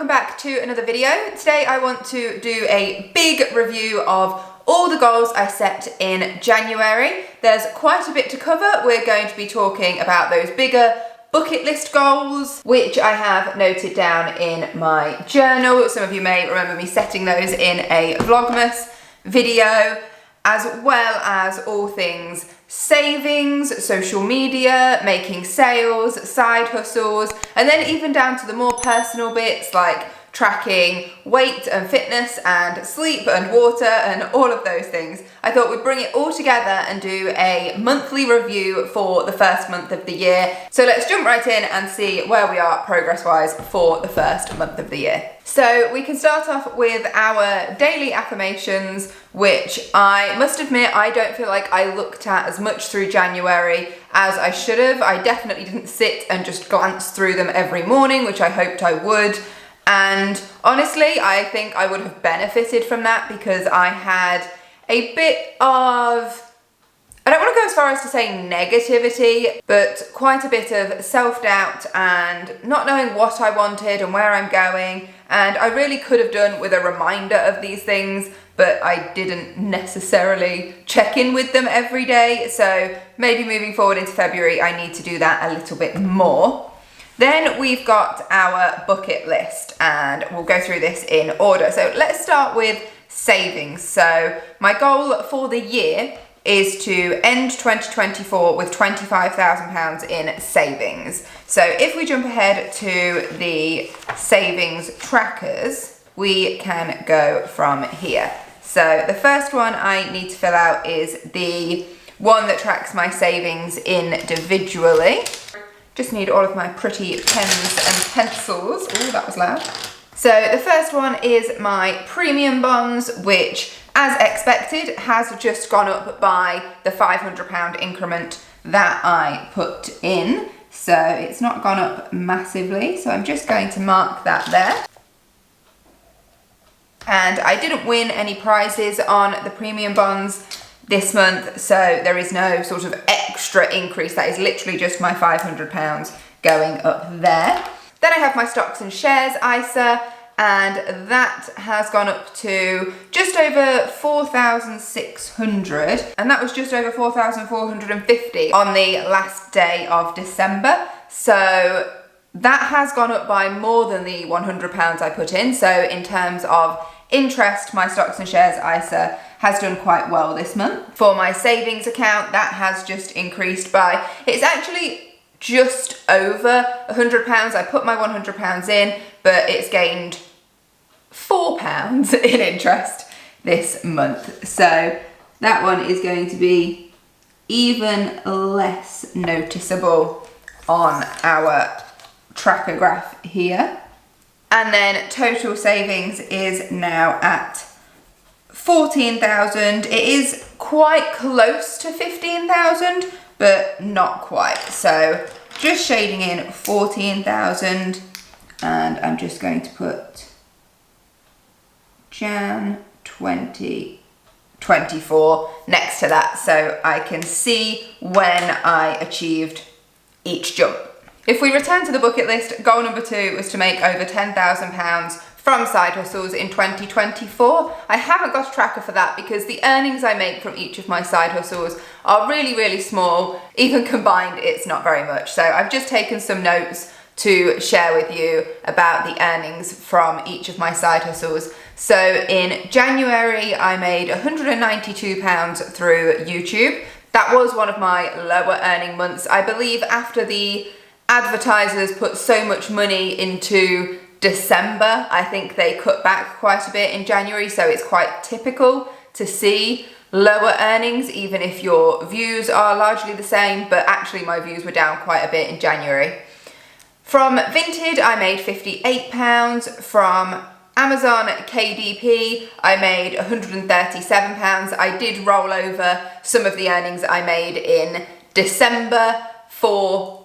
welcome back to another video. Today I want to do a big review of all the goals I set in January. There's quite a bit to cover. We're going to be talking about those bigger bucket list goals, which I have noted down in my journal. Some of you may remember me setting those in a Vlogmas video, as well as all things savings, social media, making sales, side hustles, and then even down to the more personal bits like tracking weight and fitness and sleep and water and all of those things. I thought we'd bring it all together and do a monthly review for the first month of the year. So let's jump right in and see where we are progress-wise for the first month of the year. So we can start off with our daily affirmations, which I must admit I don't feel like I looked at as much through January as I should have. I definitely didn't sit and just glance through them every morning, which I hoped I would. And honestly, I think I would have benefited from that because I had a bit of, I don't want to go as far as to say negativity, but quite a bit of self-doubt and not knowing what I wanted and where I'm going. And I really could have done with a reminder of these things, but I didn't necessarily check in with them every day. So maybe moving forward into February, I need to do that a little bit more. Then we've got our bucket list and we'll go through this in order. So let's start with savings. So my goal for the year is to end 2024 with £25,000 in savings. So if we jump ahead to the savings trackers, we can go from here. So the first one I need to fill out is the one that tracks my savings individually. Just need all of my pretty pens and pencils. Oh, that was loud. So the first one is my premium bonds, which as expected has just gone up by the £500 increment that I put in. So it's not gone up massively. So I'm just going to mark that there. And I didn't win any prizes on the premium bonds this month, so there is no sort of extra increase. That is literally just my £500 going up there. Then I have my stocks and shares ISA, and that has gone up to just over 4,600, and that was just over 4,450 on the last day of December. So that has gone up by more than the £100 I put in. So in terms of interest, my stocks and shares ISA has done quite well this month. For my savings account, that has just increased by, it's actually just over £100. I put my £100 in, but it's gained £4 in interest this month. So that one is going to be even less noticeable on our tracker graph here. And then total savings is now at 14,000. It is quite close to 15,000, but not quite. So just shading in 14,000, and I'm just going to put Jan 2024 next to that so I can see when I achieved each jump. If we return to the bucket list, goal number 2 was to make over £10,000 from side hustles in 2024. I haven't got a tracker for that because the earnings I make from each of my side hustles are really, really small. Even combined, it's not very much. So I've just taken some notes to share with you about the earnings from each of my side hustles. So in January, I made £192 through YouTube. That was one of my lower earning months. I believe after the advertisers put so much money into December, I think they cut back quite a bit in January, so it's quite typical to see lower earnings even if your views are largely the same, but actually my views were down quite a bit in January. From Vinted, I made £58. From Amazon KDP, I made £137. I did roll over some of the earnings I made in December for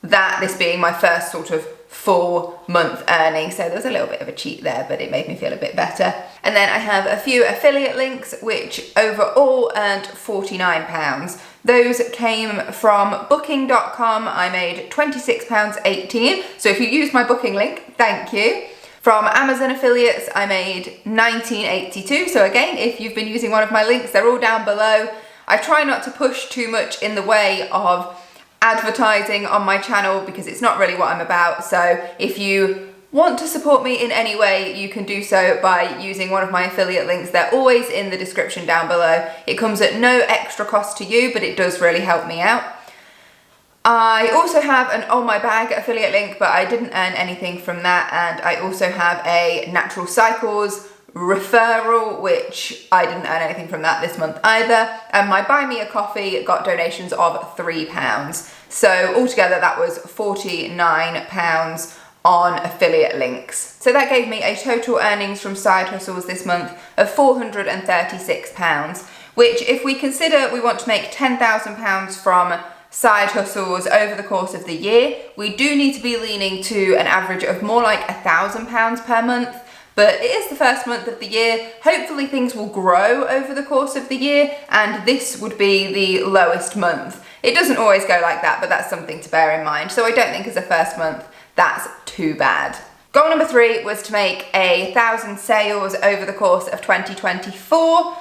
that, this being my first sort of full month earning. So there was a little bit of a cheat there, but it made me feel a bit better. And then I have a few affiliate links, which overall earned £49. Those came from booking.com. I made £26.18. So if you use my booking link, thank you. From Amazon affiliates, I made 1982. So again, if you've been using one of my links, they're all down below. I try not to push too much in the way of advertising on my channel because it's not really what I'm about. So if you want to support me in any way, you can do so by using one of my affiliate links. They're always in the description down below. It comes at no extra cost to you, but it does really help me out. I also have an Oh My Bag affiliate link, but I didn't earn anything from that. And I also have a Natural Cycles referral, which I didn't earn anything from that this month either. And my Buy Me a Coffee got donations of £3. So altogether that was £49 on affiliate links. So that gave me a total earnings from side hustles this month of £436, which if we consider we want to make £10,000 from side hustles over the course of the year, we do need to be leaning to an average of more like £1,000 per month. But it is the first month of the year. Hopefully things will grow over the course of the year, and this would be the lowest month. It doesn't always go like that, but that's something to bear in mind. So I don't think as a first month, that's too bad. Goal number 3 was to make 1,000 sales over the course of 2024.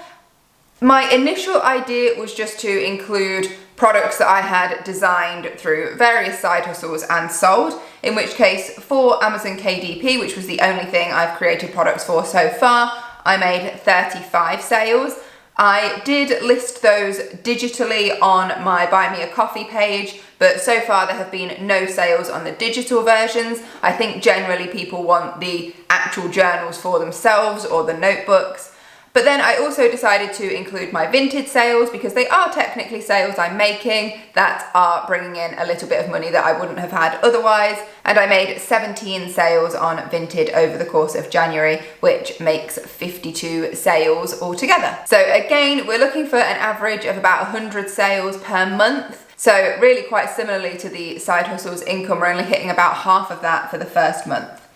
My initial idea was just to include products that I had designed through various side hustles and sold, in which case for Amazon KDP, which was the only thing I've created products for so far, I made 35 sales. I did list those digitally on my Buy Me a Coffee page, but so far there have been no sales on the digital versions. I think generally people want the actual journals for themselves or the notebooks. But then I also decided to include my Vinted sales because they are technically sales I'm making that are bringing in a little bit of money that I wouldn't have had otherwise. And I made 17 sales on Vinted over the course of January, which makes 52 sales altogether. So again, we're looking for an average of about 100 sales per month. So really quite similarly to the side hustles income, we're only hitting about half of that for the first month.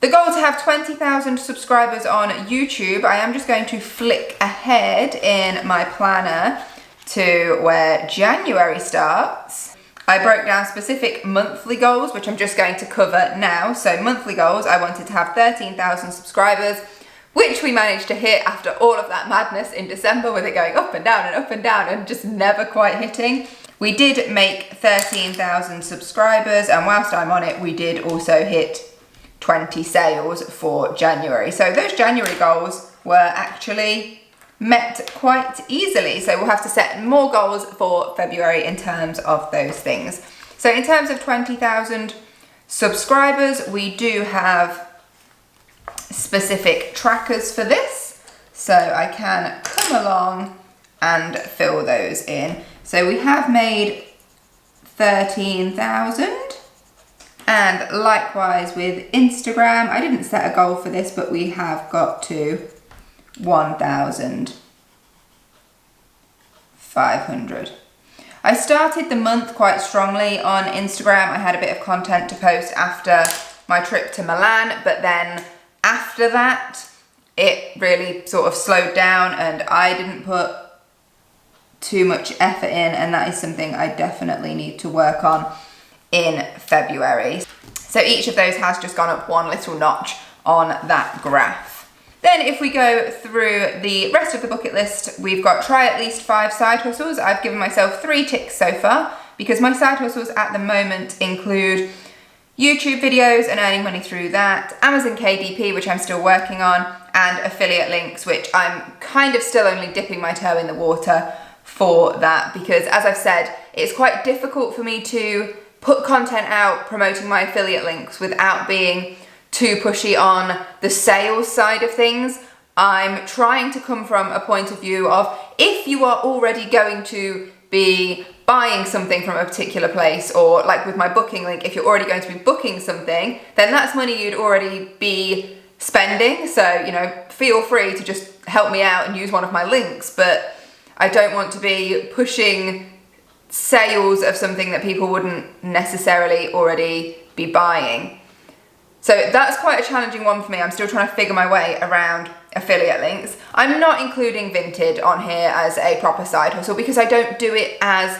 The goal to have 20,000 subscribers on YouTube. I am just going to flick ahead in my planner to where January starts. I broke down specific monthly goals, which I'm just going to cover now. So monthly goals, I wanted to have 13,000 subscribers, which we managed to hit after all of that madness in December with it going up and down and up and down and just never quite hitting. We did make 13,000 subscribers, and whilst I'm on it, we did also hit 20 sales for January. So those January goals were actually met quite easily. So we'll have to set more goals for February in terms of those things. So in terms of 20,000 subscribers, we do have specific trackers for this. So I can come along and fill those in. So we have made 13,000. And likewise with Instagram, I didn't set a goal for this, but we have got to 1,500. I started the month quite strongly on Instagram. I had a bit of content to post after my trip to Milan, but then after that, it really sort of slowed down and I didn't put too much effort in, and that is something I definitely need to work on in February. So each of those has just gone up one little notch on that graph. Then if we go through the rest of the bucket list, we've got try at least 5 side hustles. I've given myself 3 ticks so far because my side hustles at the moment include YouTube videos and earning money through that, Amazon KDP, which I'm still working on, and affiliate links, which I'm kind of still only dipping my toe in the water for that because, as I've said, it's quite difficult for me to put content out promoting my affiliate links without being too pushy on the sales side of things. I'm trying to come from a point of view of if you are already going to be buying something from a particular place, or like with my booking link, if you're already going to be booking something, then that's money you'd already be spending. So, you know, feel free to just help me out and use one of my links, but I don't want to be pushing sales of something that people wouldn't necessarily already be buying. So that's quite a challenging one for me. I'm still trying to figure my way around affiliate links. I'm not including Vinted on here as a proper side hustle because I don't do it as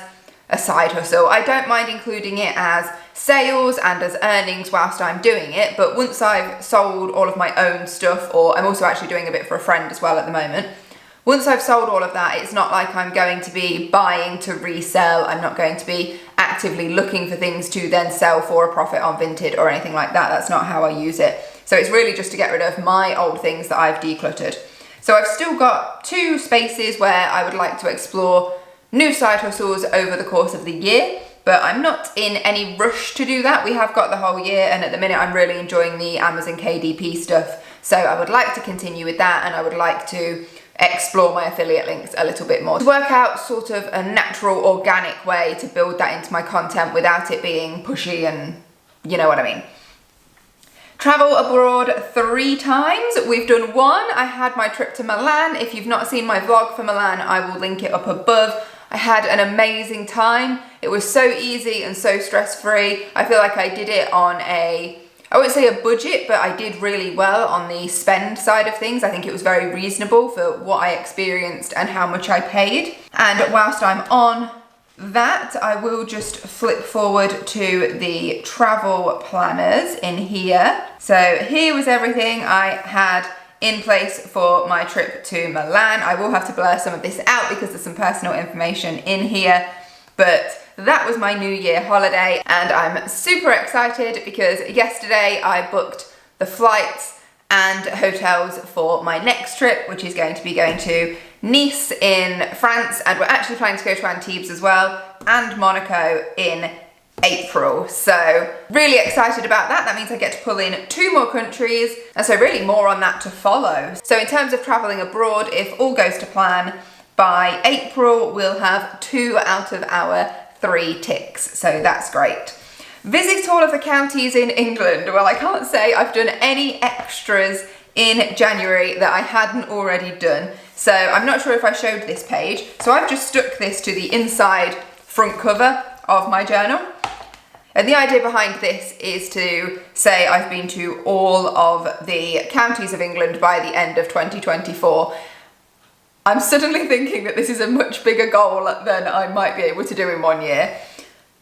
a side hustle. I don't mind including it as sales and as earnings whilst I'm doing it. But once I've sold all of my own stuff, or I'm also actually doing a bit for a friend as well at the moment, once I've sold all of that, it's not like I'm going to be buying to resell. I'm not going to be actively looking for things to then sell for a profit on Vinted or anything like that. That's not how I use it. So it's really just to get rid of my old things that I've decluttered. So I've still got 2 spaces where I would like to explore new side hustles over the course of the year, but I'm not in any rush to do that. We have got the whole year, and at the minute I'm really enjoying the Amazon KDP stuff. So I would like to continue with that, and I would like to explore my affiliate links a little bit more, to work out sort of a natural, organic way to build that into my content without it being pushy, and you know what I mean. Travel abroad 3 times. We've done 1. I had my trip to Milan. If you've not seen my vlog for Milan, I will link it up above. I had an amazing time. It was so easy and so stress-free. I feel like I did it on I won't say a budget, but I did really well on the spend side of things. I think it was very reasonable for what I experienced and how much I paid. And whilst I'm on that, I will just flip forward to the travel planners in here. So here was everything I had in place for my trip to Milan. I will have to blur some of this out because there's some personal information in here, but that was my New Year holiday, and I'm super excited because yesterday I booked the flights and hotels for my next trip, which is going to be going to Nice in France, and we're actually planning to go to Antibes as well, and Monaco in April. So really excited about that. That means I get to pull in 2 more countries, and so really more on that to follow. So in terms of traveling abroad, if all goes to plan, by April we'll have 2 out of our 3 ticks, so that's great. Visit all of the counties in England. Well, I can't say I've done any extras in January that I hadn't already done. So I'm not sure if I showed this page. So I've just stuck this to the inside front cover of my journal. And the idea behind this is to say I've been to all of the counties of England by the end of 2024. I'm suddenly thinking that this is a much bigger goal than I might be able to do in 1 year.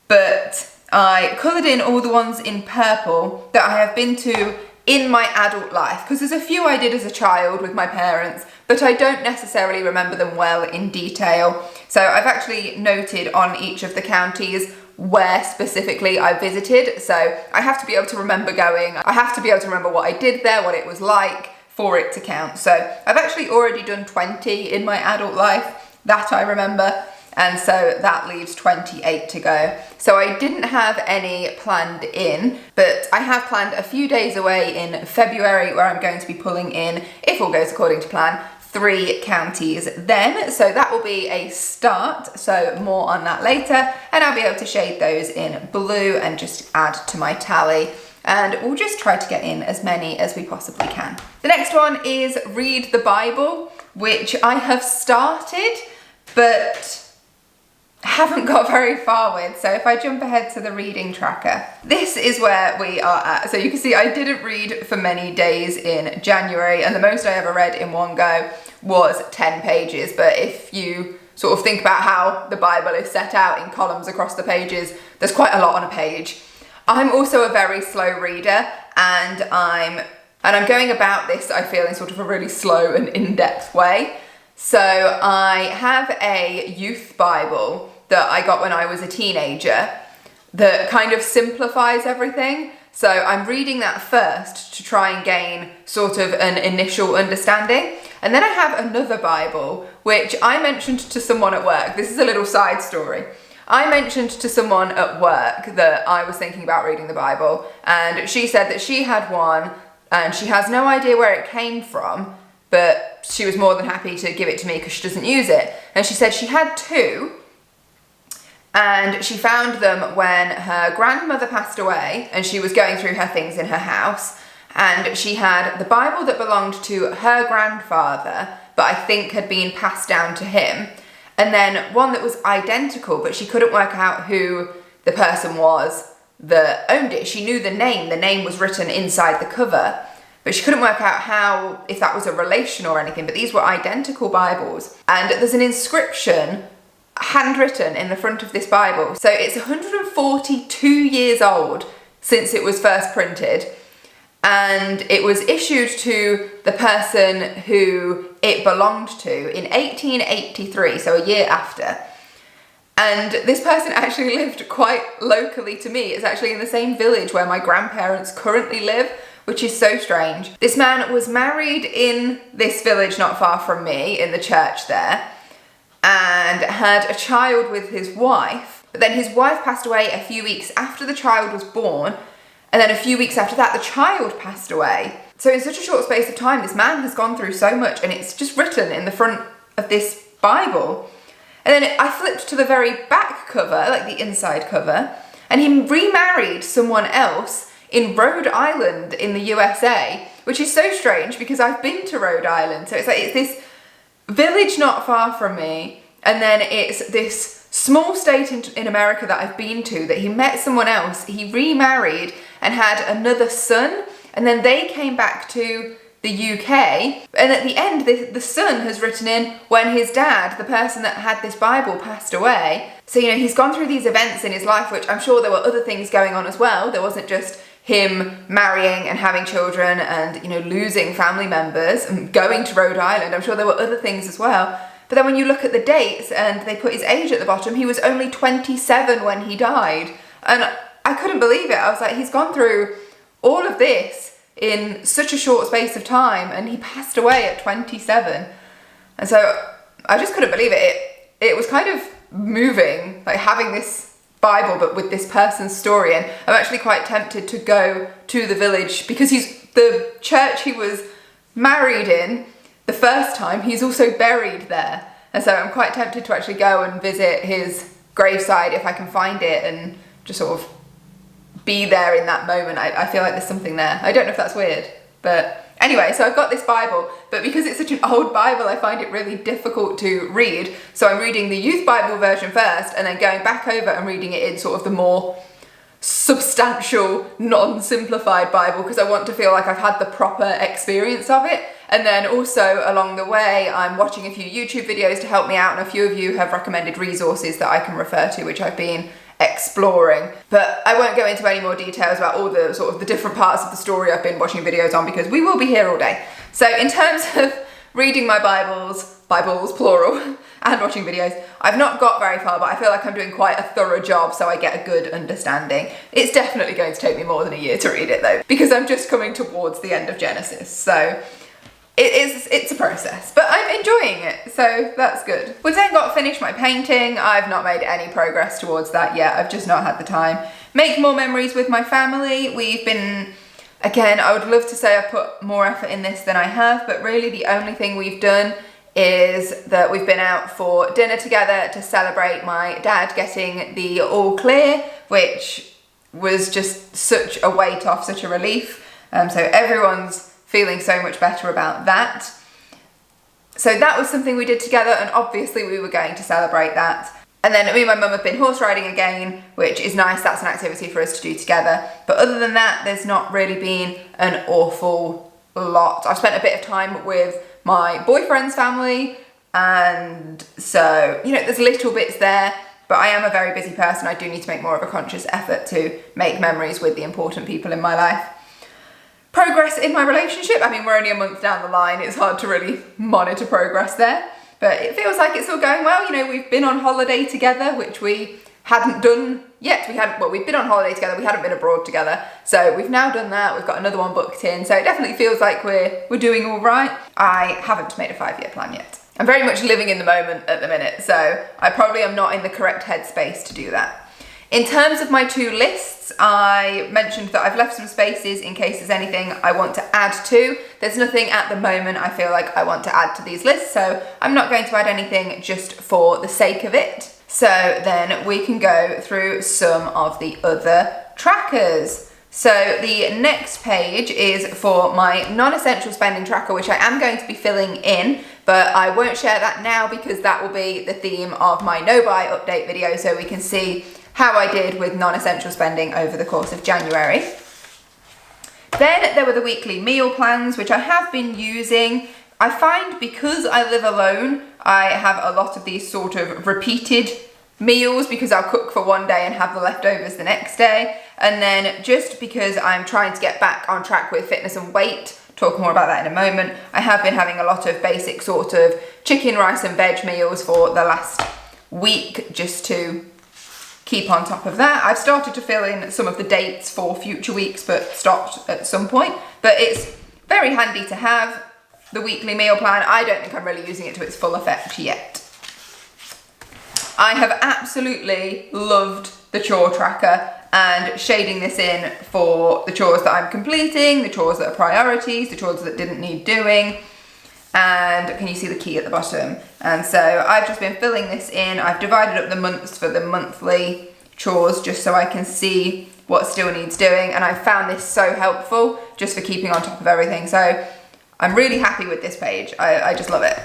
But I coloured in all the ones in purple that I have been to in my adult life, because there's a few I did as a child with my parents, but I don't necessarily remember them well in detail. So I've actually noted on each of the counties where specifically I visited. So I have to be able to remember going. I have to be able to remember what I did there, what it was like, for it to count. So I've actually already done 20 in my adult life that I remember, and so that leaves 28 to go. So I didn't have any planned in, but I have planned a few days away in February where I'm going to be pulling in, if all goes according to plan, 3 counties then. So that will be a start, so more on that later, and I'll be able to shade those in blue and just add to my tally. And we'll just try to get in as many as we possibly can. The next one is read the Bible, which I have started, but haven't got very far with. So if I jump ahead to the reading tracker, this is where we are at. So you can see I didn't read for many days in January, and the most I ever read in one go was 10 pages. But if you sort of think about how the Bible is set out in columns across the pages, there's quite a lot on a page. I'm also a very slow reader, and I'm going about this, I feel, in sort of a really slow and in-depth way. So I have a youth Bible that I got when I was a teenager that kind of simplifies everything. So I'm reading that first to try and gain sort of an initial understanding. And then I have another Bible, which I mentioned to someone at work. This is a little side story. I mentioned to someone at work that I was thinking about reading the Bible, and she said that she had one and she has no idea where it came from, but she was more than happy to give it to me because she doesn't use it. And she said she had 2, and she found them when her grandmother passed away and she was going through her things in her house, and she had the Bible that belonged to her grandfather but I think had been passed down to him, and then one that was identical, but she couldn't work out who the person was that owned it. She knew the name was written inside the cover, but she couldn't work out how, if that was a relation or anything. But these were identical Bibles, and there's an inscription handwritten in the front of this Bible. So it's 142 years old since it was first printed, and it was issued to the person who it belonged to in 1883, so a year after. And this person actually lived quite locally to me. It's actually in the same village where my grandparents currently live, which is so strange. This man was married in this village not far from me, in the church there, and had a child with his wife. But then his wife passed away a few weeks after the child was born, and then a few weeks after that, the child passed away. So in such a short space of time, this man has gone through so much, and it's just written in the front of this Bible. And then I flipped to the very back cover, like the inside cover, and he remarried someone else in Rhode Island in the USA, which is so strange because I've been to Rhode Island. So it's like, it's this village not far from me, and then it's this small state in America that I've been to that he met someone else, he remarried and had another son, and then they came back to the UK, and at the end the son has written in when his dad, the person that had this Bible, passed away. So, you know, he's gone through these events in his life, which I'm sure there were other things going on as well. There wasn't just him marrying and having children and, you know, losing family members and going to Rhode Island. I'm sure there were other things as well. But then when you look at the dates and they put his age at the bottom, he was only 27 when he died. And I couldn't believe it. I was like, he's gone through all of this in such a short space of time, and he passed away at 27. And so I just couldn't believe it. It was kind of moving, like having this Bible but with this person's story, and I'm actually quite tempted to go to the village because the church he was married in the first time, he's also buried there. And so I'm quite tempted to actually go and visit his graveside if I can find it and just sort of be there in that moment. I feel like there's something there. I don't know if that's weird, but anyway, so I've got this Bible, but because it's such an old Bible, I find it really difficult to read. So I'm reading the Youth Bible version first, and then going back over and reading it in sort of the more substantial, non-simplified Bible, because I want to feel like I've had the proper experience of it. And then also along the way, I'm watching a few YouTube videos to help me out, and a few of you have recommended resources that I can refer to, which I've been exploring. But I won't go into any more details about all the sort of the different parts of the story I've been watching videos on, because we will be here all day. So in terms of reading my Bibles plural, and watching videos, I've not got very far, but I feel like I'm doing quite a thorough job so I get a good understanding. It's definitely going to take me more than a year to read it though, because I'm just coming towards the end of Genesis. So it's a process, but I'm enjoying it, so that's good. We've then got to finish my painting. I've not made any progress towards that yet. I've just not had the time. Make more memories with my family. We've been, again, I would love to say I've put more effort in this than I have, but really the only thing we've done is that we've been out for dinner together to celebrate my dad getting the all clear, which was just such a weight off, such a relief. So everyone's feeling so much better about that. So that was something we did together, and obviously we were going to celebrate that. And then me and my mum have been horse riding again, which is nice. That's an activity for us to do together. But other than that, there's not really been an awful lot. I've spent a bit of time with my boyfriend's family, and so, you know, there's little bits there, but I am a very busy person. I do need to make more of a conscious effort to make memories with the important people in my life. Progress in my relationship, I mean, we're only a month down the line. It's hard to really monitor progress there, but it feels like it's all going well. You know, we've been on holiday together, which we hadn't done yet. We've been on holiday together, we hadn't been abroad together. So we've now done that, we've got another one booked in. So it definitely feels like we're doing all right. I haven't made a 5-year plan yet. I'm very much living in the moment at the minute, so I probably am not in the correct headspace to do that. In terms of my 2 lists, I mentioned that I've left some spaces in case there's anything I want to add to. There's nothing at the moment I feel like I want to add to these lists, so I'm not going to add anything just for the sake of it. So then we can go through some of the other trackers. So the next page is for my non-essential spending tracker, which I am going to be filling in, but I won't share that now because that will be the theme of my no-buy update video, so we can see how I did with non-essential spending over the course of January. Then there were the weekly meal plans, which I have been using. I find because I live alone, I have a lot of these sort of repeated meals because I'll cook for one day and have the leftovers the next day. And then just because I'm trying to get back on track with fitness and weight, talk more about that in a moment, I have been having a lot of basic sort of chicken, rice and veg meals for the last week just to keep on top of that. I've started to fill in some of the dates for future weeks but stopped at some point. But it's very handy to have the weekly meal plan. I don't think I'm really using it to its full effect yet. I have absolutely loved the chore tracker and shading this in for the chores that I'm completing, the chores that are priorities, the chores that didn't need doing. And can you see the key at the bottom? And so I've just been filling this in. I've divided up the months for the monthly chores just so I can see what still needs doing. And I found this so helpful just for keeping on top of everything. So I'm really happy with this page. I just love it.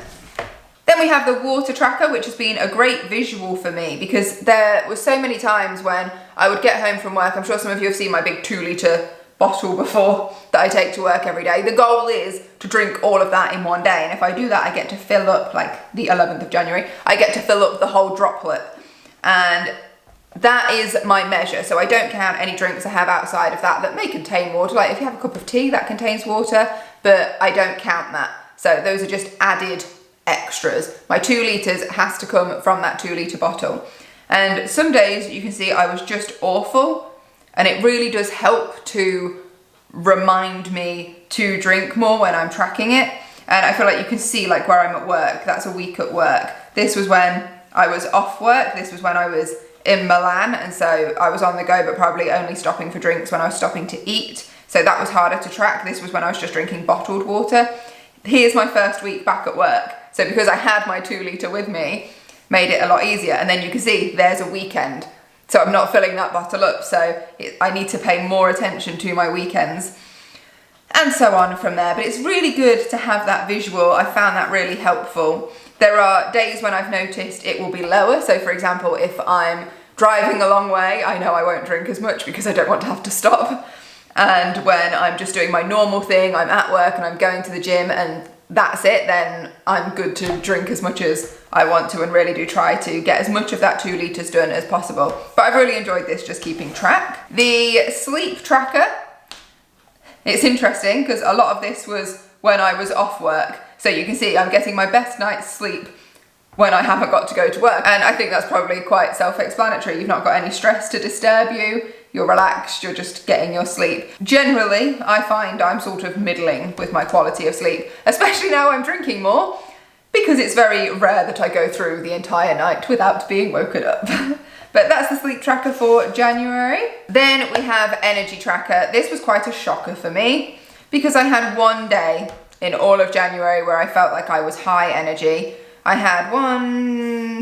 Then we have the water tracker, which has been a great visual for me because there were so many times when I would get home from work. I'm sure some of you have seen my big 2-litre bottle before that I take to work every day. The goal is to drink all of that in one day. And if I do that, I get to fill up, like the 11th of January, I get to fill up the whole droplet. And that is my measure. So I don't count any drinks I have outside of that that may contain water. Like if you have a cup of tea, that contains water, but I don't count that. So those are just added extras. My 2 litres has to come from that 2-litre bottle. And some days you can see I was just awful, and it really does help to remind me to drink more when I'm tracking it. And I feel like you can see like where I'm at work, that's a week at work. This was when I was off work, this was when I was in Milan, and so I was on the go but probably only stopping for drinks when I was stopping to eat. So that was harder to track. This was when I was just drinking bottled water. Here's my first week back at work. So because I had my 2-litre with me, made it a lot easier. And then you can see there's a weekend. So I'm not filling that bottle up. So I need to pay more attention to my weekends and so on from there. But it's really good to have that visual. I found that really helpful. There are days when I've noticed it will be lower. So for example, if I'm driving a long way, I know I won't drink as much because I don't want to have to stop. And when I'm just doing my normal thing, I'm at work and I'm going to the gym and that's it, then I'm good to drink as much as I want to and really do try to get as much of that 2 litres done as possible. But I've really enjoyed this, just keeping track. The sleep tracker, it's interesting because a lot of this was when I was off work. So you can see I'm getting my best night's sleep when I haven't got to go to work. And I think that's probably quite self-explanatory. You've not got any stress to disturb you. You're relaxed, you're just getting your sleep. Generally, I find I'm sort of middling with my quality of sleep, especially now I'm drinking more, because it's very rare that I go through the entire night without being woken up. But that's the sleep tracker for January. Then we have energy tracker. This was quite a shocker for me because I had one day in all of January where I felt like I was high energy. I had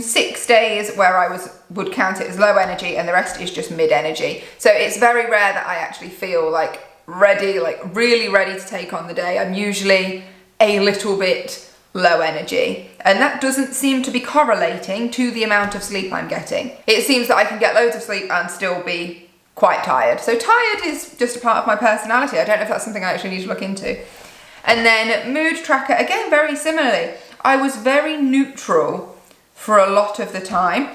6 days where I would count it as low energy and the rest is just mid energy. So it's very rare that I actually feel like ready, like really ready to take on the day. I'm usually a little bit low energy, and that doesn't seem to be correlating to the amount of sleep I'm getting. It seems that I can get loads of sleep and still be quite tired. So tired is just a part of my personality. I don't know if that's something I actually need to look into. And then mood tracker, again, very similarly. I was very neutral for a lot of the time.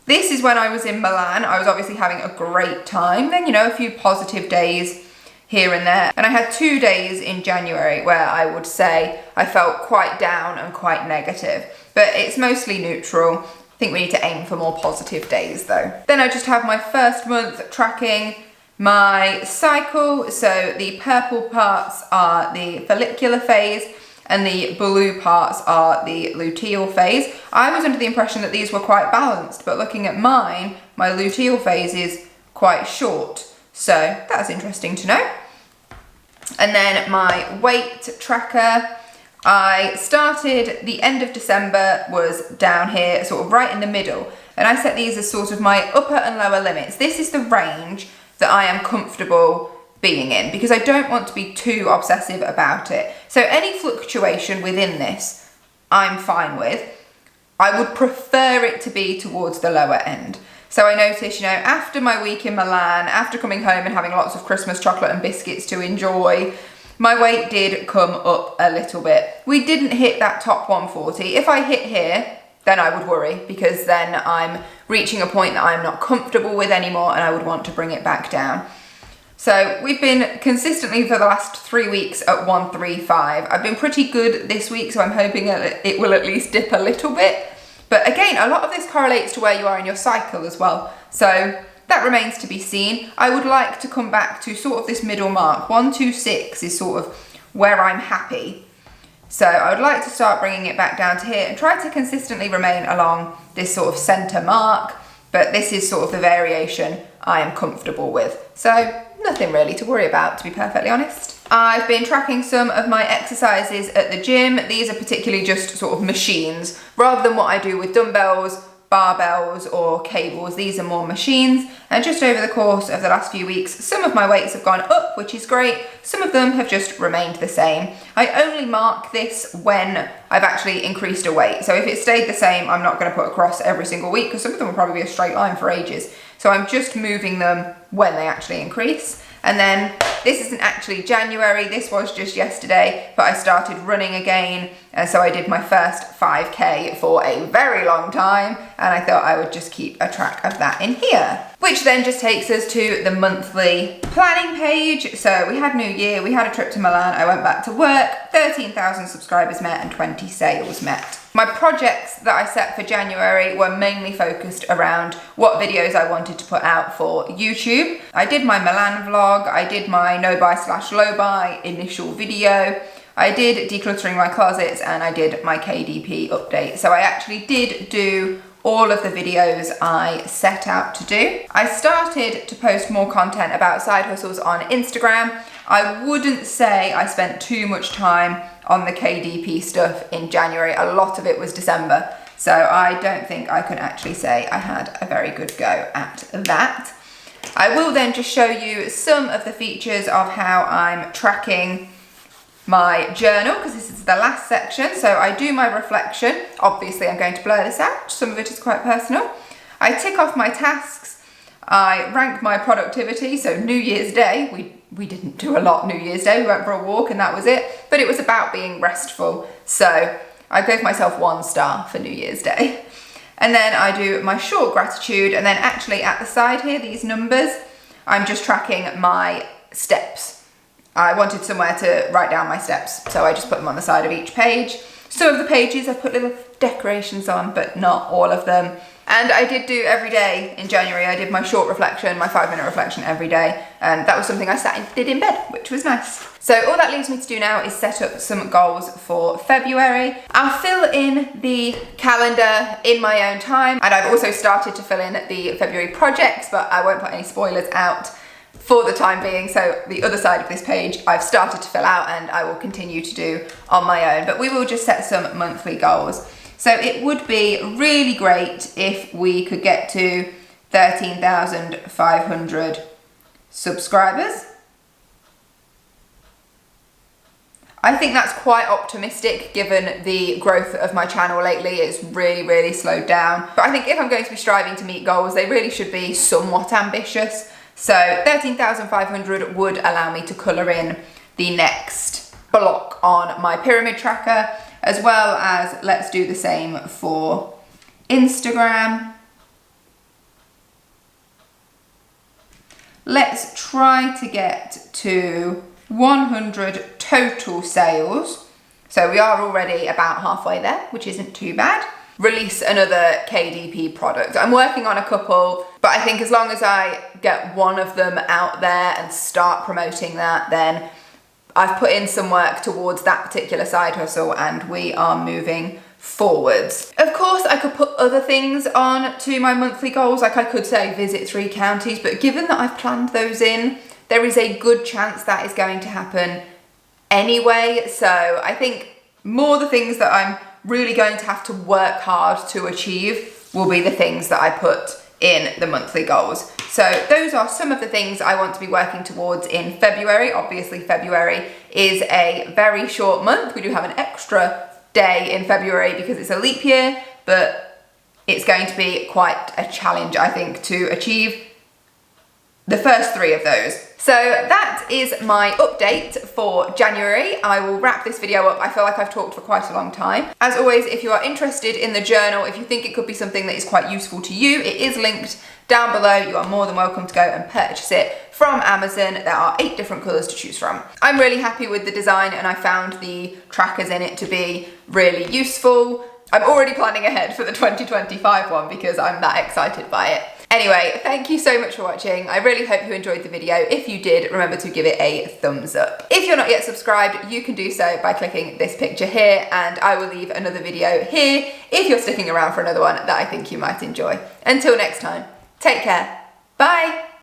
This is when I was in Milan. I was obviously having a great time. Then, you know, a few positive days here and there. And I had 2 days in January where I would say I felt quite down and quite negative. But it's mostly neutral. I think we need to aim for more positive days though. Then I just have my first month tracking my cycle. So the purple parts are the follicular phase and the blue parts are the luteal phase. I was under the impression that these were quite balanced, but looking at mine, my luteal phase is quite short. So that's interesting to know. And then my weight tracker, I started the end of December, was down here, sort of right in the middle. And I set these as sort of my upper and lower limits. This is the range that I am comfortable being in because I don't want to be too obsessive about it. So any fluctuation within this, I'm fine with. I would prefer it to be towards the lower end. So I noticed, you know, after my week in Milan, after coming home and having lots of Christmas chocolate and biscuits to enjoy, my weight did come up a little bit. We didn't hit that top 140. If I hit here, then I would worry, because then I'm reaching a point that I'm not comfortable with anymore and I would want to bring it back down. So we've been consistently for the last 3 weeks at 135. I've been pretty good this week, so I'm hoping it will at least dip a little bit. But again, a lot of this correlates to where you are in your cycle as well. So that remains to be seen. I would like to come back to sort of this middle mark. 126 is sort of where I'm happy. So I would like to start bringing it back down to here and try to consistently remain along this sort of center mark. But this is sort of the variation I am comfortable with. So nothing really to worry about, to be perfectly honest. I've been tracking some of my exercises at the gym. These are particularly just sort of machines, rather than what I do with dumbbells, barbells or cables. These are more machines, and just over the course of the last few weeks, some of my weights have gone up, which is great. Some of them have just remained the same. I only mark this when I've actually increased a weight. So if it stayed the same, I'm not going to put across every single week, because some of them will probably be a straight line for ages. So I'm just moving them when they actually increase. And then this isn't actually January, this was just yesterday, but I started running again. And so I did my first 5K for a very long time, and I thought I would just keep a track of that in here. Which then just takes us to the monthly planning page. So we had New Year, we had a trip to Milan, I went back to work, 13,000 subscribers met and 20 sales met. My projects that I set for January were mainly focused around what videos I wanted to put out for YouTube. I did my Milan vlog, I did my no buy / low buy initial video, I did decluttering my closets, and I did my KDP update. So I actually did do all of the videos I set out to do. I started to post more content about side hustles on Instagram. I wouldn't say I spent too much time on the KDP stuff in January. A lot of it was December. So I don't think I can actually say I had a very good go at that. I will then just show you some of the features of how I'm tracking my journal, because this is the last section. So I do my reflection. Obviously I'm going to blur this out. Some of it is quite personal. I tick off my tasks. I rank my productivity. So New Year's Day, we didn't do a lot New Year's Day. We went for a walk and that was it. But it was about being restful. So I gave myself 1 star for New Year's Day. And then I do my short gratitude. And then actually at the side here, these numbers, I'm just tracking my steps. I wanted somewhere to write down my steps, so I just put them on the side of each page. Some of the pages I put little decorations on, but not all of them. And I did do every day in January. I did my short reflection, my 5-minute reflection every day, and that was something I did in bed, which was nice. So all that leaves me to do now is set up some goals for February. I'll fill in the calendar in my own time, and I've also started to fill in the February projects, but I won't put any spoilers out for the time being. So the other side of this page I've started to fill out, and I will continue to do on my own, but we will just set some monthly goals. So it would be really great if we could get to 13,500 subscribers. I think that's quite optimistic given the growth of my channel lately. It's really slowed down. But I think if I'm going to be striving to meet goals, they really should be somewhat ambitious. So 13,500 would allow me to colour in the next block on my pyramid tracker, as well as let's do the same for Instagram. Let's try to get to 100 total sales. So we are already about halfway there, which isn't too bad. Release another KDP product. I'm working on a couple, but I think as long as I get one of them out there and start promoting that, then I've put in some work towards that particular side hustle and we are moving forwards. Of course, I could put other things on to my monthly goals, like I could say visit 3 counties, but given that I've planned those in, there is a good chance that is going to happen anyway. So I think more the things that I'm really going to have to work hard to achieve will be the things that I put in the monthly goals. So those are some of the things I want to be working towards in February. Obviously February is a very short month. We do have an extra day in February because it's a leap year, but it's going to be quite a challenge, I think, to achieve the first 3 of those. So that is my update for January. I will wrap this video up. I feel like I've talked for quite a long time. As always, if you are interested in the journal, if you think it could be something that is quite useful to you, it is linked down below. You are more than welcome to go and purchase it from Amazon. There are 8 different colours to choose from. I'm really happy with the design, and I found the trackers in it to be really useful. I'm already planning ahead for the 2025 one because I'm that excited by it. Anyway, thank you so much for watching. I really hope you enjoyed the video. If you did, remember to give it a thumbs up. If you're not yet subscribed, you can do so by clicking this picture here, and I will leave another video here if you're sticking around for another one that I think you might enjoy. Until next time, take care. Bye.